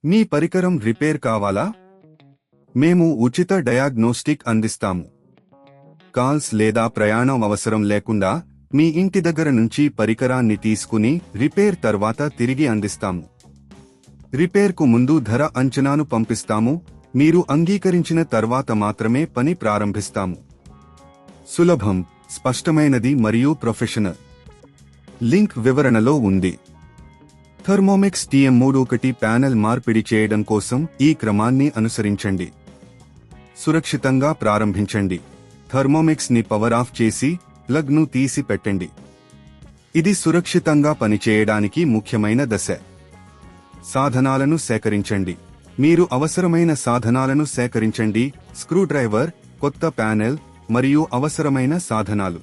మీ పరికరం రిపేర్ కావాలా? మేము ఉచిత డయాగ్నోస్టిక్ అందిస్తాము. కాల్స్ లేదా ప్రయాణం అవసరం లేకుండా మీ ఇంటి దగ్గర నుంచి పరికరాన్ని తీసుకుని రిపేర్ తర్వాత తిరిగి అందిస్తాము. రిపేర్కు ముందు ధర అంచనాను పంపిస్తాము. మీరు అంగీకరించిన తర్వాత మాత్రమే పని ప్రారంభిస్తాము. సులభం, స్పష్టమైనది మరియు ప్రొఫెషనల్. లింక్ వివరణలో ఉంది. థర్మోమిక్స్ TM31 ప్యానెల్ మార్పిడి చేయడం కోసం ఈ క్రమాన్ని అనుసరించండి. సురక్షితంగా ప్రారంభించండి. థర్మోమిక్స్ ని పవర్ ఆఫ్ చేసి ప్లగ్ ను తీసి పెట్టండి. ఇది సురక్షితంగా పనిచేయడానికి ముఖ్యమైన దశ. సాధనాలను సేకరించండి. మీరు అవసరమైన సాధనాలను సేకరించండి. స్క్రూడ్రైవర్, కొత్త ప్యానెల్ మరియు అవసరమైన సాధనాలు.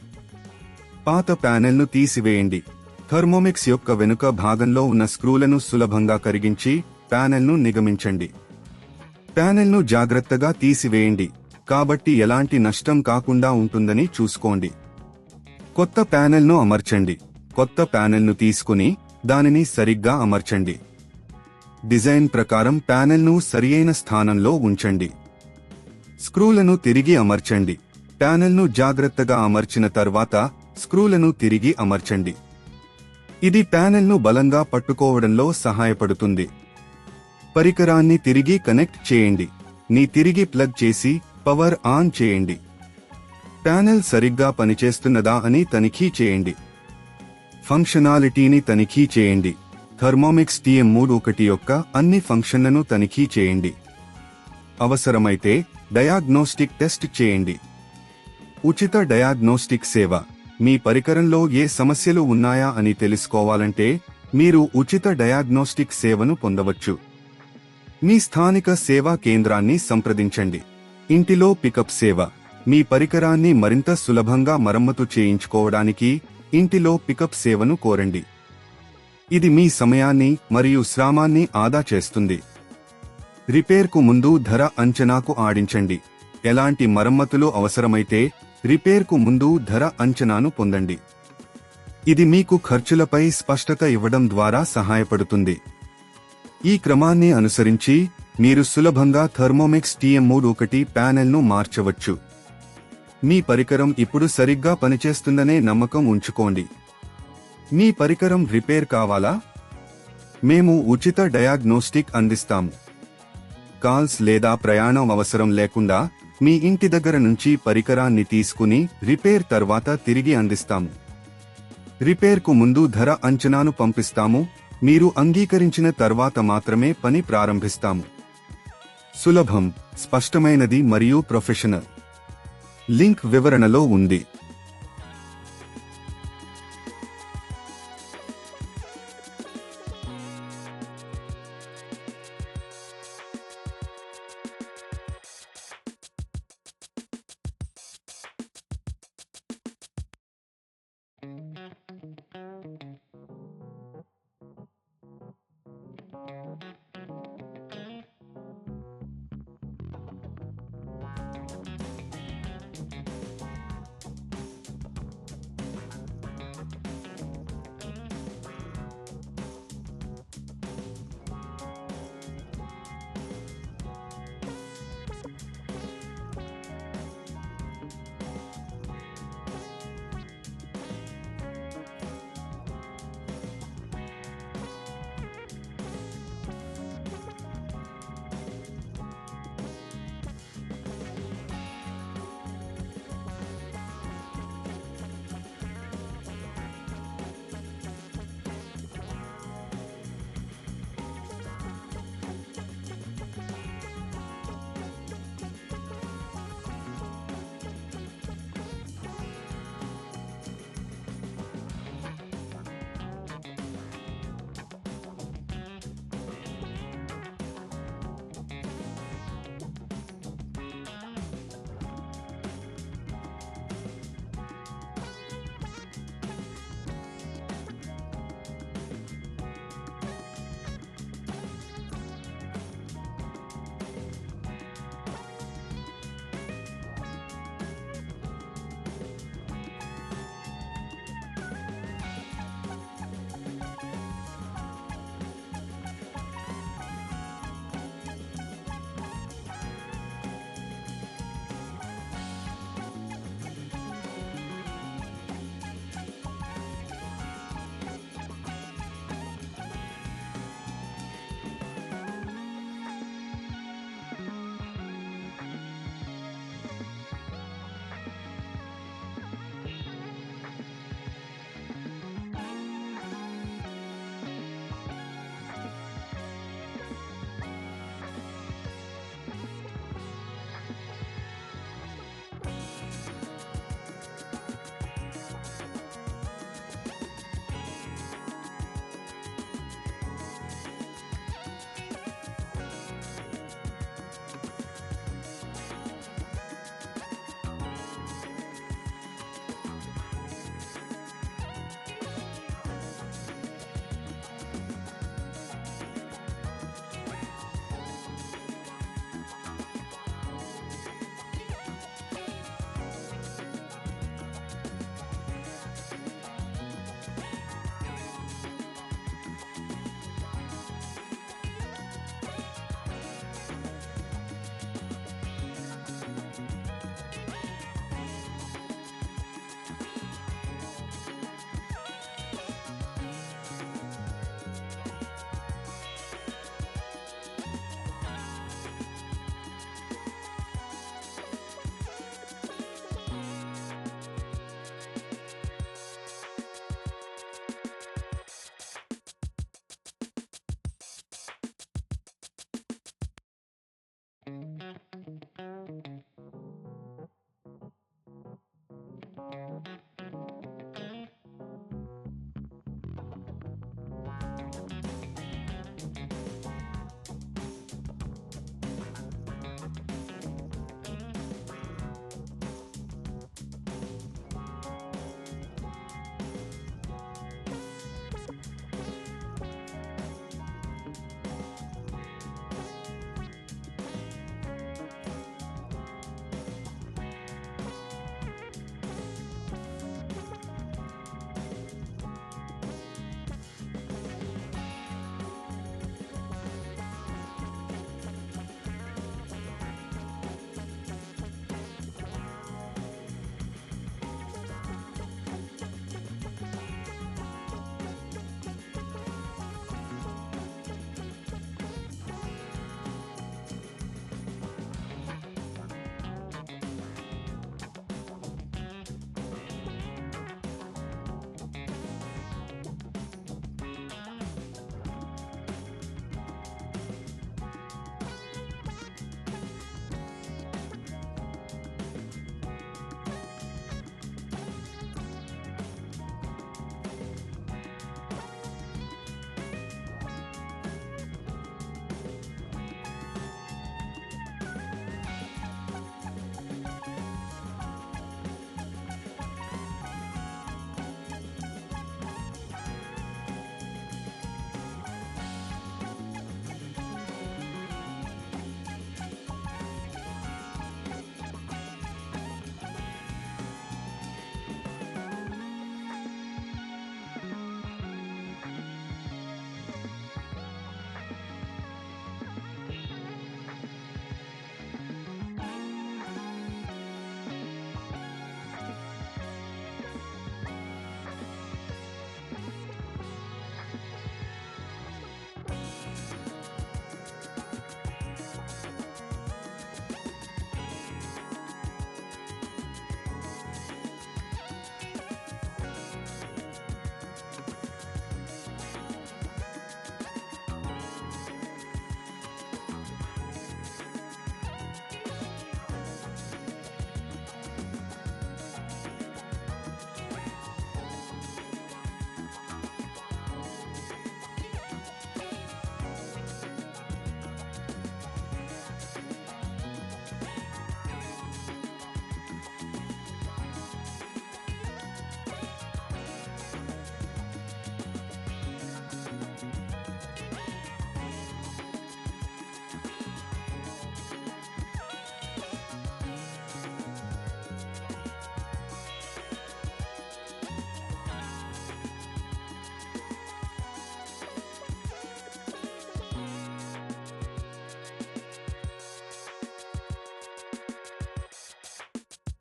పాత ప్యానెల్ను తీసివేయండి. థర్మోమిక్స్ యొక్క వెనుక భాగంలో ఉన్న స్క్రూలను సులభంగా కరిగించి ప్యానెల్ను నిగమించండి. ప్యానెల్ను జాగ్రత్తగా తీసివేయండి, కాబట్టి ఎలాంటి నష్టం కాకుండా ఉంటుందని చూసుకోండి. కొత్త ప్యానెల్ను అమర్చండి. కొత్త ప్యానెల్ను తీసుకుని దానిని సరిగ్గా అమర్చండి. డిజైన్ ప్రకారం ప్యానెల్ను సరియైన స్థానంలో ఉంచండి. స్క్రూలను తిరిగి అమర్చండి. ప్యానెల్ను జాగ్రత్తగా అమర్చిన తర్వాత స్క్రూలను తిరిగి అమర్చండి. ఇది ప్యానెల్ను బలంగా పట్టుకోవడంలో సహాయపడుతుంది. పరికరాన్ని తిరిగి కనెక్ట్ చేయండి. తిరిగి ప్లగ్ చేసి పవర్ ఆన్ చేయండి. ప్యానెల్ సరిగ్గా పనిచేస్తున్నదా అని తనిఖీ చేయండి. ఫంక్షనాలిటీని తనిఖీ చేయండి. థర్మోమిక్స్ TM31 యొక్క అన్ని ఫంక్షన్లను తనిఖీ చేయండి. అవసరమైతే డయాగ్నోస్టిక్ టెస్ట్ చేయండి. ఉచిత డయాగ్నోస్టిక్ సేవ. మీ పరికరంలో ఏ సమస్యలు ఉన్నాయా అని తెలుసుకోవాలంటే మీరు ఉచిత డయాగ్నోస్టిక్ సేవను పొందవచ్చు. మీ స్థానిక సేవా కేంద్రాన్ని సంప్రదించండి. ఇంటిలో పికప్ సేవ. మీ పరికరాన్ని మరింత సులభంగా మరమ్మతు చేయించుకోవడానికి ఇంటిలో పికప్ సేవను కోరండి. ఇది మీ సమయాన్ని మరియు శ్రమాన్ని ఆదా చేస్తుంది. రిపేర్కు ముందు ధర అంచనాకు ఆడించండి. ఎలాంటి మరమ్మతులు అవసరమైతే రిపేర్కు ముందు ధర అంచనాను పొందండి. ఇది మీకు ఖర్చులపై స్పష్టత ఇవ్వడం ద్వారా సహాయపడుతుంది. ఈ క్రమాన్ని అనుసరించి మీరు సులభంగా థర్మోమిక్స్ TM31 ప్యానెల్ను మార్చవచ్చు. మీ పరికరం ఇప్పుడు సరిగ్గా పనిచేస్తుందనే నమ్మకం ఉంచుకోండి. మీ పరికరం రిపేర్ కావాలా? మేము ఉచిత డయాగ్నోస్టిక్ అందిస్తాము. కాల్స్ లేదా ప్రయాణం అవసరం లేకుండా మీ ఇంటి దగ్గర నుంచి పరికరాన్ని తీసుకుని రిపేర్ తర్వాత తిరిగి అందిస్తాము. రిపేర్కు ముందు ధర అంచనాను పంపిస్తాము. మీరు అంగీకరించిన తర్వాత మాత్రమే పని ప్రారంభిస్తాము. సులభం, స్పష్టమైనది మరియు ప్రొఫెషనల్. లింక్ వివరణలో ఉంది.